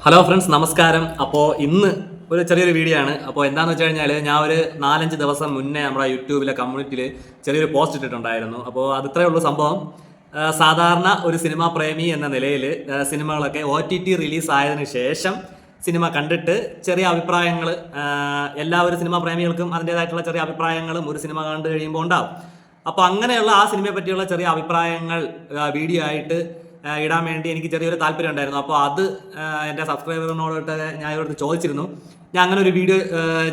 Hello friends, നമസ്കാരം. അപ്പോൾ ഇന്ന് ഒരു ചെറിയൊരു വീഡിയോ ആണ്. അപ്പോൾ എന്താണെന്ന് വെച്ച് കഴിഞ്ഞാൽ ഞാൻ ഒരു 4-5 ദിവസം മുന്നേ നമ്മുടെ യൂട്യൂബിലെ കമ്മ്യൂണിറ്റിയിൽ ചെറിയൊരു പോസ്റ്റ് ഇട്ടിട്ടുണ്ടായിരുന്നു. അപ്പോൾ അത് ഇത്രയേ ഉള്ളൂ സംഭവം. സാധാരണ ഒരു സിനിമാ പ്രേമി എന്ന നിലയിൽ സിനിമകളൊക്കെ OTT റിലീസ് ആയതിനു ശേഷം സിനിമ കണ്ടിട്ട് ചെറിയ അഭിപ്രായങ്ങൾ, എല്ലാവരും സിനിമാ പ്രേമികൾക്കും അതിൻ്റേതായിട്ടുള്ള ചെറിയ അഭിപ്രായങ്ങളും ഒരു സിനിമ കണ്ടു കഴിയുമ്പോൾ ഉണ്ടാവും. അപ്പോൾ അങ്ങനെയുള്ള ആ സിനിമയെ പറ്റിയുള്ള ചെറിയ അഭിപ്രായങ്ങൾ വീഡിയോ ആയിട്ട് ഇടാൻ വേണ്ടി എനിക്ക് ചെറിയൊരു താല്പര്യം ഉണ്ടായിരുന്നു. അപ്പോൾ അത് എൻ്റെ സബ്സ്ക്രൈബറിനോട്ട് ഞാൻ ഇവിടുത്തെ ചോദിച്ചിരുന്നു, ഞാൻ അങ്ങനെ ഒരു വീഡിയോ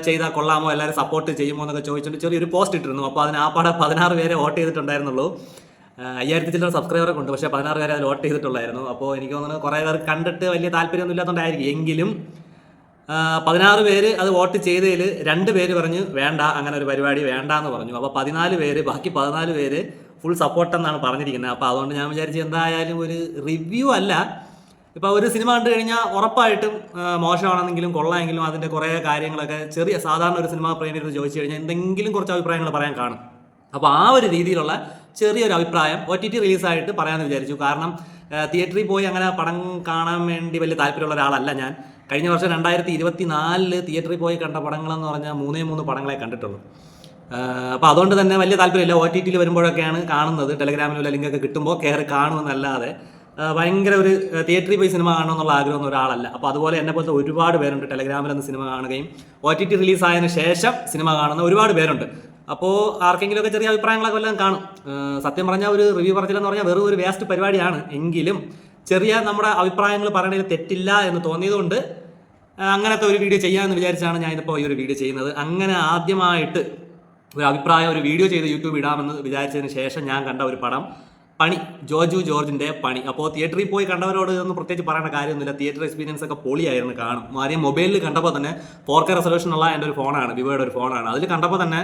ചെയ്താൽ കൊള്ളാമോ, എല്ലാവരും സപ്പോർട്ട് ചെയ്യുമോ എന്നൊക്കെ ചോദിച്ചിട്ട് ചെറിയൊരു പോസ്റ്റ് ഇട്ടിരുന്നു. അപ്പോൾ അതിന് ആപ്പാടെ 16 പേരെ വോട്ട് ചെയ്തിട്ടുണ്ടായിരുന്നുള്ളൂ. 5000 ചില്ലറ സബ്സ്ക്രൈബറൊക്കെ ഉണ്ട്, പക്ഷേ 16 പേരെ അതിൽ വോട്ട് ചെയ്തിട്ടുള്ളായിരുന്നു. അപ്പോൾ എനിക്ക് തോന്നുന്നു കുറേ പേർ കണ്ടിട്ട് വലിയ താല്പര്യമൊന്നും ഇല്ലാത്തതുകൊണ്ടായിരിക്കും. എങ്കിലും 16 പേര് അത് വോട്ട് ചെയ്തതിൽ 2 പേര് പറഞ്ഞു വേണ്ട, അങ്ങനെ ഒരു പരിപാടി വേണ്ട എന്ന് പറഞ്ഞു. അപ്പോൾ 14 പേര്, ബാക്കി 14 പേര് ഫുൾ സപ്പോർട്ടെന്നാണ് പറഞ്ഞിരിക്കുന്നത്. അപ്പോൾ അതുകൊണ്ട് ഞാൻ വിചാരിച്ചു എന്തായാലും ഒരു റിവ്യൂ അല്ല, ഇപ്പോൾ ഒരു സിനിമ കണ്ടു കഴിഞ്ഞാൽ ഉറപ്പായിട്ടും മോശമാണെന്നെങ്കിലും കൊള്ളാമെങ്കിലും അതിൻ്റെ കുറേ കാര്യങ്ങളൊക്കെ ചെറിയ സാധാരണ ഒരു സിനിമാ പ്രേമിയോട് ചോദിച്ചു കഴിഞ്ഞാൽ എന്തെങ്കിലും കുറച്ച് അഭിപ്രായങ്ങൾ പറയാൻ കാണും. അപ്പോൾ ആ ഒരു രീതിയിലുള്ള ചെറിയൊരു അഭിപ്രായം OTT റിലീസായിട്ട് പറയാമെന്ന് വിചാരിച്ചു. കാരണം തിയേറ്ററിൽ പോയി അങ്ങനെ പടം കാണാൻ വേണ്ടി വലിയ താല്പര്യമുള്ള ഒരാളല്ല ഞാൻ. കഴിഞ്ഞ വർഷം 2024 തിയേറ്ററിൽ പോയി കണ്ട പടങ്ങളെന്ന് പറഞ്ഞാൽ 3 പടങ്ങളെ കണ്ടിട്ടുള്ളൂ. അപ്പോൾ അതുകൊണ്ട് തന്നെ വലിയ താല്പര്യമില്ല. OTT വരുമ്പോഴൊക്കെയാണ് കാണുന്നത്. ടെലഗ്രാമിലുള്ള ലിങ്കൊക്കെ കിട്ടുമ്പോൾ കയറി കാണുമെന്നല്ലാതെ ഭയങ്കര ഒരു തിയേറ്ററിൽ പോയി സിനിമ കാണണമെന്നുള്ള ആഗ്രഹമൊന്നും ഒരാളല്ല. അപ്പോൾ അതുപോലെ എന്നെ പോലത്തെ ഒരുപാട് പേരുണ്ട് ടെലഗ്രാമിൽ നിന്ന് സിനിമ കാണുകയും OTT റിലീസായതിനു ശേഷം സിനിമ കാണുന്ന ഒരുപാട് പേരുണ്ട്. അപ്പോൾ ആർക്കെങ്കിലുമൊക്കെ ചെറിയ അഭിപ്രായങ്ങളൊക്കെ വല്ലതും കാണും. സത്യം പറഞ്ഞാൽ ഒരു റിവ്യൂ പറച്ചില്ലെന്ന് പറഞ്ഞാൽ വെറും ഒരു വേസ്റ്റ് പരിപാടിയാണ്. എങ്കിലും ചെറിയ നമ്മുടെ അഭിപ്രായങ്ങൾ പറയണതിൽ തെറ്റില്ല എന്ന് തോന്നിയതുകൊണ്ട് അങ്ങനത്തെ ഒരു വീഡിയോ ചെയ്യാമെന്ന് വിചാരിച്ചാണ് ഞാനിപ്പോൾ ഈ ഒരു വീഡിയോ ചെയ്യുന്നത്. അങ്ങനെ ആദ്യമായിട്ട് ഒരു അഭിപ്രായം, ഒരു വീഡിയോ ചെയ്ത് യൂട്യൂബ് ഇടാമെന്ന് വിചാരിച്ചതിന് ശേഷം ഞാൻ കണ്ട ഒരു പടം പണി, ജോജു ജോർജിൻ്റെ പണി. അപ്പോൾ തിയേറ്ററിൽ പോയി കണ്ടവരോട് ഇതൊന്നും പ്രത്യേകിച്ച് പറയേണ്ട കാര്യമൊന്നുമില്ല. തിയേറ്റർ എക്സ്പീരിയൻസ് ഒക്കെ പൊളിയായിരുന്നു. കാണും ആദ്യം മൊബൈലിൽ കണ്ടപ്പോൾ തന്നെ 4K റെസൊല്യൂഷനുള്ള എൻ്റെ ഒരു ഫോണാണ്, വിവോയുടെ ഒരു ഫോണാണ്. അതിൽ കണ്ടപ്പോൾ തന്നെ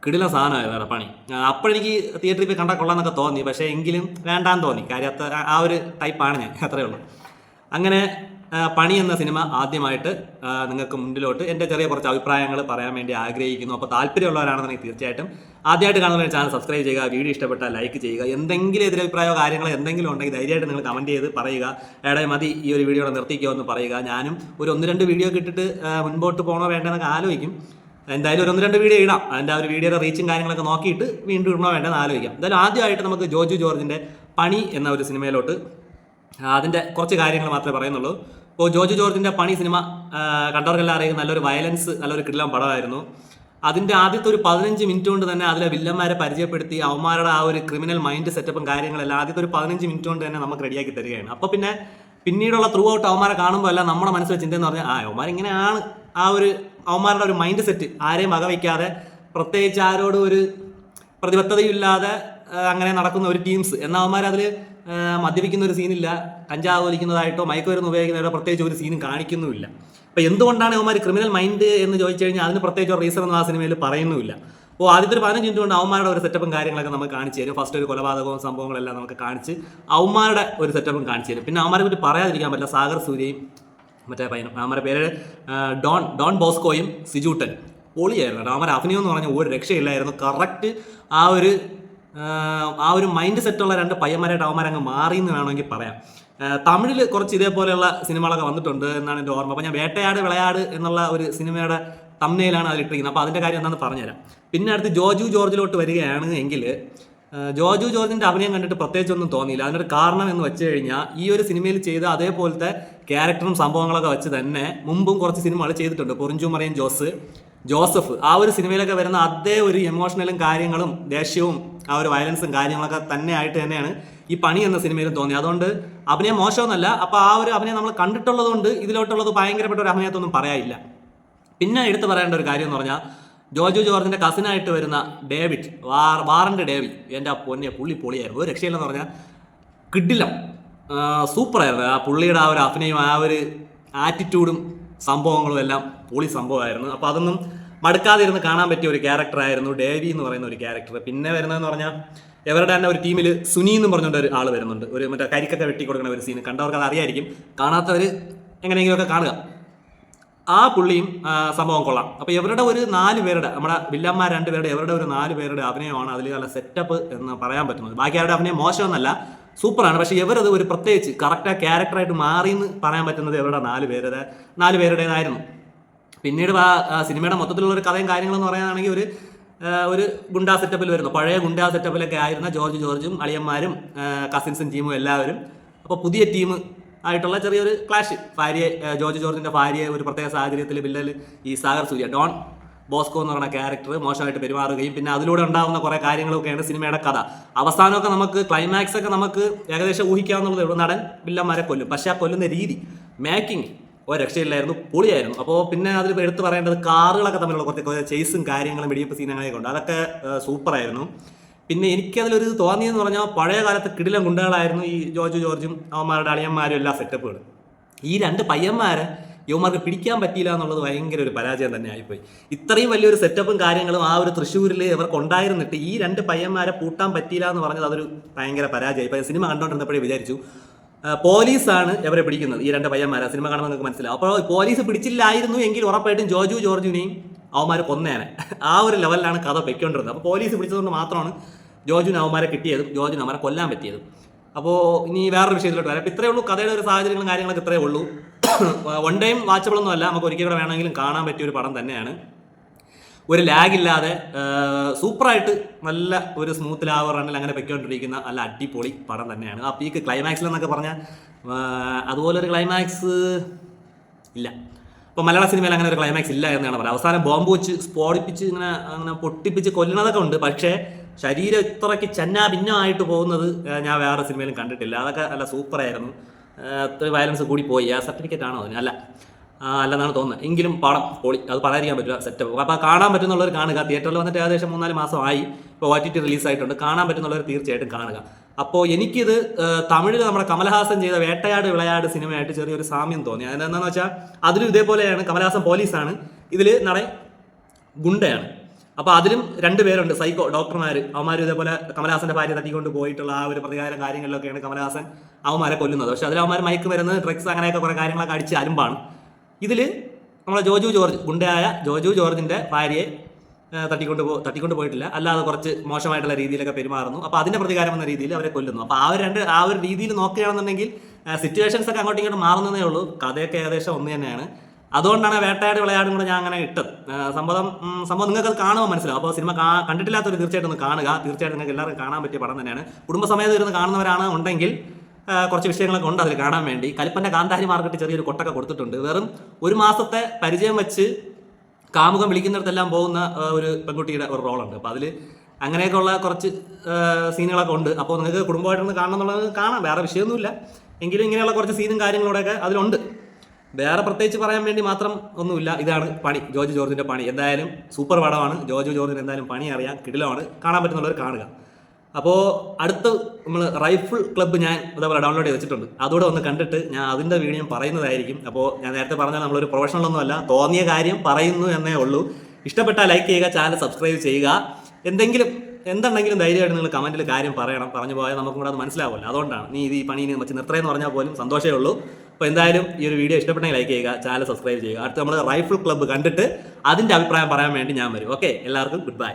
കിടില സാധനമായി വേറെ പണി. അപ്പോഴെനിക്ക് തിയേറ്ററിൽ പോയി കണ്ടാൽ കൊള്ളാമെന്നൊക്കെ തോന്നി, പക്ഷേ എങ്കിലും വേണ്ടാന്ന് തോന്നി. കാര്യം ആ ഒരു ടൈപ്പാണ് ഞാൻ, അത്രയേ ഉള്ളൂ. അങ്ങനെ പണി എന്ന സിനിമ ആദ്യമായിട്ട് നിങ്ങൾക്ക് മുന്നിലോട്ട് എൻ്റെ ചെറിയ കുറച്ച് അഭിപ്രായങ്ങൾ പറയാൻ വേണ്ടി ആഗ്രഹിക്കുന്നു. അപ്പോൾ താല്പര്യമുള്ളവരാണെന്നുണ്ടെങ്കിൽ തീർച്ചയായിട്ടും ആദ്യമായിട്ട് കാണുന്ന ചാനൽ സബ്സ്ക്രൈബ് ചെയ്യുക, വീഡിയോ ഇഷ്ടപ്പെട്ടാൽ ലൈക്ക് ചെയ്യുക. എന്തെങ്കിലും എതിരഭിപ്രായമോ കാര്യങ്ങളോ എന്തെങ്കിലും ഉണ്ടെങ്കിൽ ധൈര്യമായിട്ട് നിങ്ങൾ കമൻറ്റ് ചെയ്ത് പറയുക. എടേ മതി ഈ ഒരു വീഡിയോ നിർത്തിക്കുമോ എന്ന് പറയുക. ഞാനും ഒരു 1-2 വീഡിയോ ഇട്ടിട്ട് മുൻപോട്ട് പോകണോ വേണ്ടെന്നൊക്കെ ആലോചിക്കും. എന്തായാലും ഒരു 1-2 വീഡിയോ ഇടാം. അതിൻ്റെ ആ ഒരു വീഡിയോയുടെ റീച്ചും കാര്യങ്ങളൊക്കെ നോക്കിയിട്ട് വീണ്ടും ഇടണോ വേണ്ടെന്ന് ആലോചിക്കാം. എന്തായാലും ആദ്യമായിട്ട് നമുക്ക് ജോജു ജോർജിൻ്റെ പണി എന്ന ഒരു സിനിമയിലോട്ട് അതിൻ്റെ കുറച്ച് കാര്യങ്ങൾ മാത്രമേ പറയുന്നുള്ളൂ. ഇപ്പോൾ ജോജു ജോർജിൻ്റെ പണി സിനിമ കണ്ടവർക്കെല്ലാം അറിയുന്ന നല്ലൊരു വയലൻസ്, നല്ലൊരു കിടിലം പടമായിരുന്നു. അതിൻ്റെ ആദ്യത്തെ ഒരു 15 മിനിറ്റ് കൊണ്ട് തന്നെ അതിലെ വില്ലന്മാരെ പരിചയപ്പെടുത്തി അവന്മാരുടെ ആ ഒരു ക്രിമിനൽ മൈൻഡ് സെറ്റപ്പും കാര്യങ്ങളെല്ലാം ആദ്യത്തെ ഒരു 15 മിനിറ്റ് കൊണ്ട് തന്നെ നമുക്ക് റെഡിയാക്കി തരികയാണ്. അപ്പോൾ പിന്നെ പിന്നീടുള്ള ത്രൂ ഔട്ട് അവന്മാരെ കാണുമ്പോൾ എല്ലാം നമ്മുടെ മനസ്സിൽ ചിന്തയെന്ന് പറഞ്ഞാൽ അവന്മാരിങ്ങനെയാണ്. ആ ഒരു അവന്മാരുടെ ഒരു മൈൻഡ് സെറ്റ് ആരെയും വകവയ്ക്കാതെ, പ്രത്യേകിച്ച് ആരോടും ഒരു പ്രതിബദ്ധതയില്ലാതെ അങ്ങനെ നടക്കുന്ന ഒരു ടീംസ്. എന്നാൽ അവന്മാരതിൽ മദ്യപിക്കുന്ന ഒരു സീനില്ല, കഞ്ചാവ് വലിക്കുന്നതായിട്ടോ മയക്കുമരുന്ന് ഉപയോഗിക്കുന്നതായിട്ടോ പ്രത്യേകിച്ച് ഒരു സീനും കാണിക്കുന്നുമില്ല. അപ്പോൾ എന്തുകൊണ്ടാണ് അവന്മാർ ക്രിമിനൽ മൈൻഡ് എന്ന് ചോദിച്ചു കഴിഞ്ഞാൽ അതിന് പ്രത്യേകിച്ച് ഒരു റീസൺ ഒന്നും ആ സിനിമയിൽ പറയുന്നുമില്ല. അപ്പോൾ ആദ്യത്തെ ഒരു 15 മിനിറ്റ് കൊണ്ട് അവന്മാരുടെ ഒരു സെറ്റപ്പും കാര്യങ്ങളൊക്കെ നമുക്ക് കാണിച്ചു തരും. ഫസ്റ്റ് ഒരു കൊലപാതകവും സംഭവങ്ങളെല്ലാം നമുക്ക് കാണിച്ച് അവന്മാരുടെ ഒരു സെറ്റപ്പും കാണിച്ചു തരും. പിന്നെ അവന്മാരെ പറ്റി പറയാതിരിക്കാൻ പറ്റില്ല. സാഗർ സൂര്യയും മറ്റേ പയ്യനും, അവന്മാരുടെ പേര് ഡോൺ ബോസ്കോയും സിജൂട്ടൻ പൊളിയായിരുന്നു. അവന്മാരുടെ അഭിനയം എന്ന് പറഞ്ഞാൽ ഒരു രക്ഷയില്ലായിരുന്നു. കറക്റ്റ് ആ ഒരു മൈൻഡ് സെറ്റുള്ള 2 പയ്യന്മാരായിട്ട് അവന്മാരങ്ങ് മാറി എന്ന് വേണമെങ്കിൽ പറയാം. തമിഴിൽ കുറച്ച് ഇതേപോലെയുള്ള സിനിമകളൊക്കെ വന്നിട്ടുണ്ട് എന്നാണ് എൻ്റെ ഓർമ്മ. അപ്പോൾ ഞാൻ വേട്ടയാട് വിളയാട് എന്നുള്ള ഒരു സിനിമയുടെ തംബ്നെയിലാണ് അതിലിട്ടിരിക്കുന്നത്. അപ്പോൾ അതിൻ്റെ കാര്യം എന്താണെന്ന് പറഞ്ഞുതരാം. പിന്നെ അടുത്ത് ജോജു ജോർജിലോട്ട് വരികയാണ് എങ്കിൽ ജോജു ജോർജിൻ്റെ അഭിനയം കണ്ടിട്ട് പ്രത്യേകിച്ചൊന്നും തോന്നിയില്ല. അതിനൊരു കാരണം എന്ന് വെച്ച് കഴിഞ്ഞാൽ ഈ ഒരു സിനിമയിൽ ചെയ്ത അതേപോലത്തെ ക്യാരക്ടറും സംഭവങ്ങളൊക്കെ വെച്ച് തന്നെ മുമ്പും കുറച്ച് സിനിമകൾ ചെയ്തിട്ടുണ്ട്. പൊറിഞ്ചുമറിയൻ ജോസഫ് ആ ഒരു സിനിമയിലൊക്കെ വരുന്ന അതേ ഒരു എമോഷണലും കാര്യങ്ങളും ദേഷ്യവും ആ ഒരു വയലൻസും കാര്യങ്ങളൊക്കെ തന്നെയാണ് ഈ പണി എന്ന സിനിമയിലും തോന്നി. അതുകൊണ്ട് അഭിനയം മോശമൊന്നുമല്ല. അപ്പോൾ ആ ഒരു അഭിനയം നമ്മൾ കണ്ടിട്ടുള്ളത് കൊണ്ട് ഇതിലോട്ടുള്ളത് ഭയങ്കരപ്പെട്ട ഒരു അഭിനയത്തൊന്നും പറയാനില്ല. പിന്നെ എടുത്തു പറയേണ്ട ഒരു കാര്യം എന്ന് പറഞ്ഞാൽ ജോജു ജോർജിൻ്റെ കസിനായിട്ട് വരുന്ന ഡേവിഡ്, വാറന്റ് ഡേവിഡ്, എൻ്റെ പൊന്നെ പുള്ളി പൊളിയായിരുന്നു. ഒരു രക്ഷയില്ലെന്ന് പറഞ്ഞാൽ കിടിലം, സൂപ്പറായിരുന്നു. ആ പുള്ളിയുടെ ആ ഒരു അഭിനയം, ആ ഒരു ആറ്റിറ്റ്യൂഡും സംഭവങ്ങളും എല്ലാം പൊളി സംഭവമായിരുന്നു. അപ്പോൾ അതൊന്നും മടുക്കാതിരുന്ന് കാണാൻ പറ്റിയ ഒരു ക്യാരക്ടറായിരുന്നു ഡേവി എന്ന് പറയുന്ന ഒരു ക്യാരക്ടർ. പിന്നെ വരുന്നതെന്ന് പറഞ്ഞാൽ ഇവരുടെ തന്നെ ഒരു ടീമിൽ സുനി എന്ന് പറഞ്ഞുകൊണ്ട് ഒരു ആൾ വരുന്നുണ്ട്. ഒരു മറ്റേ കരിക്കൊക്കെ വെട്ടി കൊടുക്കുന്ന ഒരു സീൻ കണ്ടവർക്ക് അത് അറിയായിരിക്കും, കാണാത്തവർ എങ്ങനെയെങ്കിലുമൊക്കെ കാണുക. ആ പുള്ളിയും സംഭവം കൊള്ളാം. അപ്പോൾ ഇവരുടെ ഒരു 4 പേരുടെ, നമ്മുടെ വില്ലന്മാർ 2 പേരുടെ, ഇവരുടെ ഒരു 4 പേരുടെ അഭിനയമാണ് അതിൽ നല്ല സെറ്റപ്പ് എന്ന് പറയാൻ പറ്റുന്നത്. ബാക്കി അവരുടെ അഭിനയം മോശമെന്നല്ല, സൂപ്പറാണ്. പക്ഷേ ഇവരത് ഒരു പ്രത്യേകിച്ച് കറക്റ്റാ ക്യാരക്ടറായിട്ട് മാറിയെന്ന് പറയാൻ പറ്റുന്നത് ഇവരുടെ 4 പേരുടേതായിരുന്നു. പിന്നീട് സിനിമയുടെ മൊത്തത്തിലുള്ള ഒരു കഥയും കാര്യങ്ങളെന്ന് പറയുകയാണെങ്കിൽ ഒരു ഗുണ്ടാ സെറ്റപ്പിൽ വരുന്നു. പഴയ ഗുണ്ടാ സെറ്റപ്പിലൊക്കെ ആയിരുന്ന ജോർജും അളിയന്മാരും കസിൻസും ടീമും എല്ലാവരും. അപ്പോൾ പുതിയ ടീം ആയിട്ടുള്ള ചെറിയൊരു ക്ലാഷ്. ജോർജിൻ്റെ ഭാര്യയെ ഒരു പ്രത്യേക സാഹചര്യത്തിൽ വില്ലൽ ഈ സാഗർ സൂര്യ ഡോൺ ബോസ്കോ എന്ന് പറയുന്ന ക്യാരക്ടർ മോശമായിട്ട് പെരുമാറുകയും പിന്നെ അതിലൂടെ ഉണ്ടാകുന്ന കുറേ കാര്യങ്ങളൊക്കെയാണ് സിനിമയുടെ കഥ. അവസാനമൊക്കെ നമുക്ക് ക്ലൈമാക്സ് ഒക്കെ നമുക്ക് ഏകദേശം ഊഹിക്കാവുന്നതേ ഉള്ളൂ. നടൻ വില്ലന്മാരെ കൊല്ലും, പക്ഷേ ആ കൊല്ലുന്ന രീതി മേക്കിംഗ് ഒരു രക്ഷയില്ലായിരുന്നു, പൊളിയായിരുന്നു. അപ്പോൾ പിന്നെ അതിൽ എടുത്ത് പറയേണ്ടത് കാറുകളൊക്കെ തമ്മിലുള്ള കുറച്ച് ചേസും കാര്യങ്ങളും വെടിയപ്പ് സീനങ്ങളൊക്കെ ഉണ്ട്. അതൊക്കെ സൂപ്പറായിരുന്നു. പിന്നെ എനിക്കതിലൊരു തോന്നിയെന്ന് പറഞ്ഞാൽ പഴയ കാലത്ത് കിടിലം ഗുണ്ടകളായിരുന്നു ഈ ജോർജും അവന്മാരുടെ അളിയന്മാരും എല്ലാ സെറ്റപ്പുകളും. ഈ 2 പയ്യന്മാരെ യുവമാർക്ക് പിടിക്കാൻ പറ്റിയില്ല എന്നുള്ളത് ഭയങ്കര ഒരു പരാജയം തന്നെ ആയിപ്പോയി. ഇത്രയും വലിയൊരു സെറ്റപ്പും കാര്യങ്ങളും ആ ഒരു തൃശ്ശൂരിൽ ഇവർക്ക് ഉണ്ടായിരുന്നിട്ട് ഈ 2 പയ്യന്മാരെ പൂട്ടാൻ പറ്റിയില്ല എന്ന് പറഞ്ഞത് അതൊരു ഭയങ്കര പരാജയം. ഇപ്പോൾ സിനിമ കണ്ടുകൊണ്ടിരുന്നപ്പോഴേ വിചാരിച്ചു പോലീസാണ് ഇവരെ പിടിക്കുന്നത്. ഈ 2 പയ്യന്മാരെ സിനിമ കാണുമ്പോൾ നിങ്ങൾക്ക് മനസ്സിലാവും. അപ്പോൾ പോലീസ് പിടിച്ചില്ലായിരുന്നു എങ്കിൽ ഉറപ്പായിട്ടും ജോർജിനെയും അവന്മാർ കൊന്നേനെ. ആ ഒരു ലെവലിലാണ് കഥ പൊയ്ക്കൊണ്ടിരുന്നത്. അപ്പോൾ പോലീസ് പിടിച്ചതുകൊണ്ട് മാത്രമാണ് ജോർജിന് അവന്മാരെ കിട്ടിയതും ജോർജിന് അവന്മാരെ കൊല്ലാൻ പറ്റിയതും. അപ്പോൾ ഇനി വേറൊരു വിഷയത്തിലോട്ട് വരാം. അപ്പോൾ ഇത്രയേ ഉള്ളൂ കഥയുടെ ഒരു സാഹചര്യങ്ങളും കാര്യങ്ങളൊക്കെ ഇത്രയേ ഉള്ളൂ. വൺ ടൈം വാച്ചബിളൊന്നും അല്ല, നമുക്ക് ഒരിക്കലും കൂടെ വേണമെങ്കിലും കാണാൻ പറ്റിയ ഒരു പടം തന്നെയാണ്. ഒരു ലാഗ് ഇല്ലാതെ സൂപ്പറായിട്ട് നല്ല ഒരു സ്മൂത്ത് ലാവർ റണ്ണിൽ അങ്ങനെ പൊയ്ക്കൊണ്ടിരിക്കുന്ന നല്ല അടിപൊളി പടം തന്നെയാണ്. ആ പീക്ക് ക്ലൈമാക്സിലെന്നൊക്കെ പറഞ്ഞാൽ അതുപോലൊരു ക്ലൈമാക്സ് ഇല്ല. ഇപ്പോൾ മലയാള സിനിമയിൽ അങ്ങനെ ഒരു ക്ലൈമാക്സ് ഇല്ല എന്നാണ് പറയുന്നത്. അവസാനം ബോംബ് വെച്ച് സ്ഫോടിപ്പിച്ച് അങ്ങനെ പൊട്ടിപ്പിച്ച് കൊല്ലുന്നതൊക്കെ ഉണ്ട്. പക്ഷേ ശരീരം ഇത്രയ്ക്ക് ഭിന്നമായിട്ട് പോകുന്നത് ഞാൻ വേറെ സിനിമയിലും കണ്ടിട്ടില്ല. അതൊക്കെ നല്ല സൂപ്പറായിരുന്നു. അത്ര വയലൻസ് കൂടി പോയി. ആ സർട്ടിഫിക്കറ്റ് ആണോ അതിന്? അല്ലെന്നാണ് തോന്നുന്നത്. എങ്കിലും പടം പൊളി, അത് പറയാതിരിക്കാൻ പറ്റില്ല. സെറ്റപ്പ്. അപ്പോൾ കാണാൻ പറ്റുന്നുള്ളവർ കാണുക. തിയേറ്ററിൽ വന്നിട്ട് ഏകദേശം 3-4 മാസമായി. ഇപ്പോൾ OTT റിലീസായിട്ടുണ്ട്. കാണാൻ പറ്റുന്നുള്ളവർ തീർച്ചയായിട്ടും കാണുക. അപ്പോൾ എനിക്കിത് തമിഴിൽ നമ്മുടെ കമലഹാസൻ ചെയ്ത വേട്ടയാട് വിളയാട് സിനിമയായിട്ട് ചെറിയൊരു സാമ്യം തോന്നി. അതെന്താണെന്ന് വെച്ചാൽ അതിലും ഇതേപോലെയാണ്. കമലഹാസൻ പോലീസാണ്, ഇതിൽ നടൻ ഗുണ്ടയാണ്. അപ്പോൾ അതിലും 2 പേരുണ്ട് സൈക്കോ ഡോക്ടർമാർ. അവന്മാരും ഇതേപോലെ കമലഹാസന്റെ ഭാര്യ തട്ടിക്കൊണ്ട് പോയിട്ടുള്ള ആ ഒരു പ്രതികാര കാര്യങ്ങളിലൊക്കെയാണ് കമലഹാസൻ അവന്മാരെ കൊല്ലുന്നത്. പക്ഷേ അതിൽ അവന്മാർ മയക്ക് വരുന്നത് ഡ്രഗ്സ് അങ്ങനെയൊക്കെ കുറേ കാര്യങ്ങളൊക്കെ അടിച്ച് അലുമ്പാണ്. ഇതിൽ നമ്മളെ ജോർജ് ഗുണ്ടയായ ജോർജിൻ്റെ ഭാര്യയെ തട്ടിക്കൊണ്ട് പോയിട്ടില്ല, അല്ലാതെ കുറച്ച് മോശമായിട്ടുള്ള രീതിയിലൊക്കെ പെരുമാറുന്നു. അപ്പോൾ അതിൻ്റെ പ്രതികാരം എന്ന രീതിയിൽ അവരെ കൊല്ലുന്നു. അപ്പോൾ ആ ഒരു രീതിയിൽ നോക്കുകയാണെന്നുണ്ടെങ്കിൽ സിറ്റുവേഷൻസ് ഒക്കെ അങ്ങോട്ടും ഇങ്ങോട്ടും മാറുന്നതേ ഉള്ളൂ. കഥയൊക്കെ ഏകദേശം ഒന്ന് തന്നെയാണ്. അതുകൊണ്ടാണ് വേട്ടയാട് വിളയാടും കൂടെ ഞാൻ അങ്ങനെ ഇട്ടത്. സംഭവം നിങ്ങൾക്ക് അത് കാണുമ്പോൾ മനസ്സിലാവും. അപ്പോൾ സിനിമ കണ്ടിട്ടില്ലാത്തവർ തീർച്ചയായിട്ടും ഒന്ന് കാണുക. തീർച്ചയായിട്ടും നിങ്ങൾക്ക് എല്ലാവർക്കും കാണാൻ പറ്റിയ പടം തന്നെയാണ്. കുടുംബസമേതം ഇരുന്ന് കാണുന്നവരാണ് ഉണ്ടെങ്കിൽ കുറച്ച് വിഷയങ്ങളൊക്കെ ഉണ്ട് അതിൽ കാണാൻ വേണ്ടി. കലിപ്പൻ്റെ കാന്താരി മാർക്കറ്റ് ചെറിയൊരു കൊട്ടൊക്കെ കൊടുത്തിട്ടുണ്ട്. വെറും 1 മാസത്തെ പരിചയം വെച്ച് കാമുകം വിളിക്കുന്നിടത്തെല്ലാം പോകുന്ന ഒരു പെൺകുട്ടിയുടെ ഒരു റോളുണ്ട്. അപ്പോൾ അതിൽ അങ്ങനെയൊക്കെയുള്ള കുറച്ച് സീനുകളൊക്കെ ഉണ്ട്. അപ്പോൾ നിങ്ങൾക്ക് കുടുംബമായിട്ടൊന്ന് കാണണം എന്നുള്ളത് കാണാം, വേറെ വിഷയമൊന്നുമില്ല. എങ്കിലും ഇങ്ങനെയുള്ള കുറച്ച് സീനും കാര്യങ്ങളോടെയൊക്കെ അതിലുണ്ട്. വേറെ പ്രത്യേകിച്ച് പറയാൻ വേണ്ടി മാത്രം ഒന്നുമില്ല. ഇതാണ് പണി, ജോർജിൻ്റെ പണി. എന്തായാലും സൂപ്പർ പടമാണ്. ജോർജിന് എന്തായാലും പണി അറിയാം, കിടിലമാണ്. കാണാൻ പറ്റുന്നുള്ളവർ കാണുക. അപ്പോൾ അടുത്ത നമ്മൾ റൈഫിൾ ക്ലബ്ബ് ഞാൻ അതേപോലെ ഡൗൺലോഡ് ചെയ്ത് വെച്ചിട്ടുണ്ട്. അതോടെ ഒന്ന് കണ്ടിട്ട് ഞാൻ അതിൻ്റെ വീഡിയോ പറയുന്നതായിരിക്കും. അപ്പോൾ ഞാൻ നേരത്തെ പറഞ്ഞാൽ നമ്മളൊരു പ്രൊഫഷണലൊന്നുമല്ല, തോന്നിയ കാര്യം പറയുന്നു എന്നേ ഉള്ളൂ. ഇഷ്ടപ്പെട്ടാൽ ലൈക്ക് ചെയ്യുക, ചാനൽ സബ്സ്ക്രൈബ് ചെയ്യുക. എന്തുണ്ടെങ്കിലും ധൈര്യമായിട്ട് നിങ്ങൾ കമൻറ്റിൽ കാര്യം പറയണം. പറഞ്ഞു പോയാൽ നമുക്കും കൂടെ അത് മനസ്സിലാവുമല്ലോ. അതുകൊണ്ടാണ് നീ ഈ പണീനെ വെച്ച് നിർത്തണമെന്ന് പറഞ്ഞാൽ പോലും സന്തോഷമേ ഉള്ളൂ. അപ്പോൾ എന്തായാലും ഈ ഒരു വീഡിയോ ഇഷ്ടപ്പെട്ടെങ്കിൽ ലൈക്ക് ചെയ്യുക, ചാനൽ സബ്സ്ക്രൈബ് ചെയ്യുക. അടുത്ത് നമ്മൾ റൈഫിൾ ക്ലബ്ബ് കണ്ടിട്ട് അതിൻ്റെ അഭിപ്രായം പറയാൻ വേണ്ടി ഞാൻ വരും. ഓക്കെ, എല്ലാവർക്കും ഗുഡ് ബൈ.